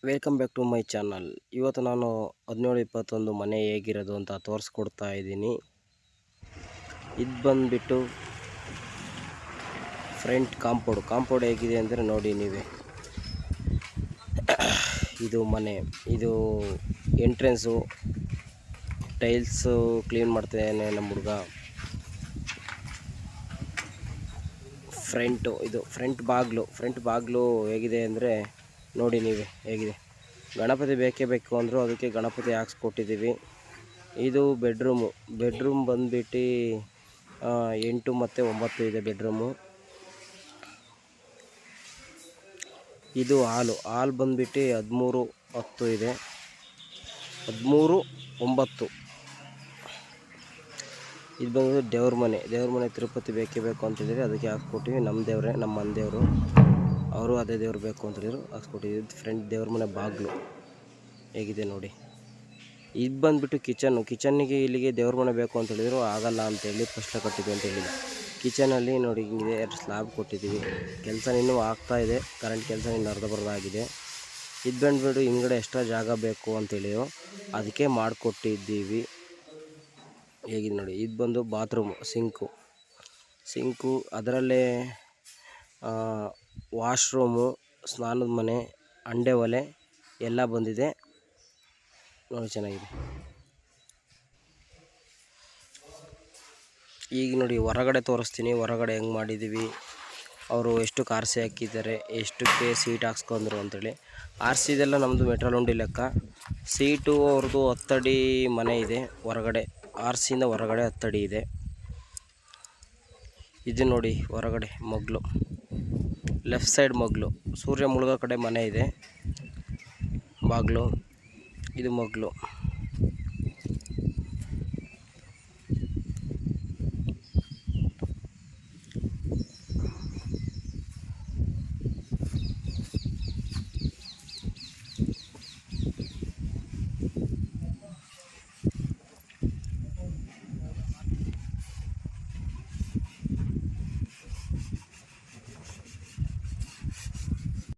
Welcome back to my channel. ಇವತ್ತು ನಾನು 1721 ಮನೆ ಹೇಗಿರೋದು ಅಂತ ತೋರಿಸ್ಕೊಡ್ತಾ ಇದ್ದೀನಿ. ಇದು ಬಂದುಬಿಟ್ಟು ಫ್ರಂಟ್ ಕಾಂಪೌಂಡ್ ಹೇಗಿದೆ ಅಂದರೆ ನೋಡಿ ನೀವೇ. ಇದು ಮನೆ, ಇದು ಎಂಟ್ರೆನ್ಸು, ಟೈಲ್ಸು ಕ್ಲೀನ್ ಮಾಡ್ತಾನೆ ನಮ್ಮ ಹುಡುಗ. ಇದು ಫ್ರಂಟ್ ಬಾಗಿಲು ಹೇಗಿದೆ ಅಂದರೆ ನೋಡಿ ನೀವೇ ಹೇಗಿದೆ. ಗಣಪತಿ ಬೇಕೇ ಬೇಕು ಅಂದರು, ಅದಕ್ಕೆ ಗಣಪತಿ ಹಾಕ್ಸ್ಕೊಟ್ಟಿದ್ದೀವಿ. ಇದು ಬೆಡ್ರೂಮ್ ಬಂದುಬಿಟ್ಟು 8 ಮತ್ತು 9 ಇದೆ ಬೆಡ್ರೂಮು. ಇದು ಹಾಲ್ ಬಂದುಬಿಟ್ಟು 13-10 ಇದೆ, 13-9. ಇದು ಬಂದು ದೇವ್ರ ಮನೆ ತಿರುಪತಿ ಬೇಕೇ ಬೇಕು ಅಂತಿದ್ದೀರಿ, ಅದಕ್ಕೆ ಹಾಕ್ಸ್ಕೊಟ್ಟಿವಿ. ನಮ್ಮ ದೇವರೇ, ನಮ್ಮ ಮನೆ ದೇವರು, ಅವರು ಅದೇ ದೇವ್ರು ಬೇಕು ಅಂತೇಳಿದ್ರು, ಹಾಕ್ಸ್ಕೊಟ್ಟಿದ್ದೀವಿ. ಫ್ರಂಟ್ ದೇವ್ರ ಮನೆ ಬಾಗಿಲು ಹೇಗಿದೆ ನೋಡಿ. ಇದು ಬಂದುಬಿಟ್ಟು ಕಿಚನ್ನಿಗೆ ಇಲ್ಲಿಗೆ ದೇವ್ರ ಮನೆ ಬೇಕು ಅಂತ ಹೇಳಿದ್ರು, ಆಗಲ್ಲ ಅಂತೇಳಿ ಫಸ್ಟೇ ಕಟ್ಟಿದ್ವಿ ಅಂತ ಹೇಳಿದ್ವಿ. ಕಿಚನಲ್ಲಿ ನೋಡಿ ಹಿಂಗಿದೆ, 2 ಸ್ಲ್ಯಾಬ್ ಕೊಟ್ಟಿದ್ದೀವಿ. ಕೆಲಸ ಇನ್ನೂ ಆಗ್ತಾಯಿದೆ, ಕರೆಂಟ್ ಕೆಲಸ ಇನ್ನು ಅರ್ಧಬರ್ಧಾಗಿದೆ. ಇದು ಬಂದುಬಿಟ್ಟು ಹಿಂದ್ಗಡೆ ಎಕ್ಸ್ಟ್ರಾ ಜಾಗ ಬೇಕು ಅಂತೇಳಿದ್ರು, ಅದಕ್ಕೆ ಮಾಡಿಕೊಟ್ಟಿದ್ದೀವಿ. ಹೇಗಿದೆ ನೋಡಿ. ಇದು ಬಂದು ಬಾತ್ರೂಮು, ಸಿಂಕು, ಅದರಲ್ಲೇ ವಾಶ್ರೂಮು, ಸ್ನಾನದ ಮನೆ, ಅಂಡೆ ಒಲೆ ಎಲ್ಲ ಬಂದಿದೆ ನೋಡಿ, ಚೆನ್ನಾಗಿದೆ. ಈಗ ನೋಡಿ ಹೊರಗಡೆ ತೋರಿಸ್ತೀನಿ, ಹೊರಗಡೆ ಹೆಂಗೆ ಮಾಡಿದ್ದೀವಿ, ಅವರು ಎಷ್ಟು ಕಾರ್ಸಿ ಹಾಕಿದ್ದಾರೆ, ಎಷ್ಟಕ್ಕೆ ಸೀಟ್ ಹಾಕ್ಸ್ಕೊಂಡ್ರು ಅಂತೇಳಿ. ಆರ್ಸಿದೆಲ್ಲ ನಮ್ಮದು ಮೆಟ್ರಲ್ ಉಂಡಿ ಲೆಕ್ಕ. ಸೀಟು ಅವ್ರದ್ದು 10 ಅಡಿ ಮನೆ ಇದೆ ಹೊರಗಡೆ, ಆರ್ಸಿಯಿಂದ ಹೊರಗಡೆ 10 ಅಡಿ ಇದೆ. ಇದು ನೋಡಿ ಹೊರಗಡೆ ಮಗ್ಲು, ಲೆಫ್ಟ್ ಸೈಡ್ ಮಗ್ಲು, ಸೂರ್ಯ ಮುಳುಗೋ ಕಡೆ ಮನೆ ಇದೆ ಬಾಗಿಲು. ಇದು ಮಗ್ಲು.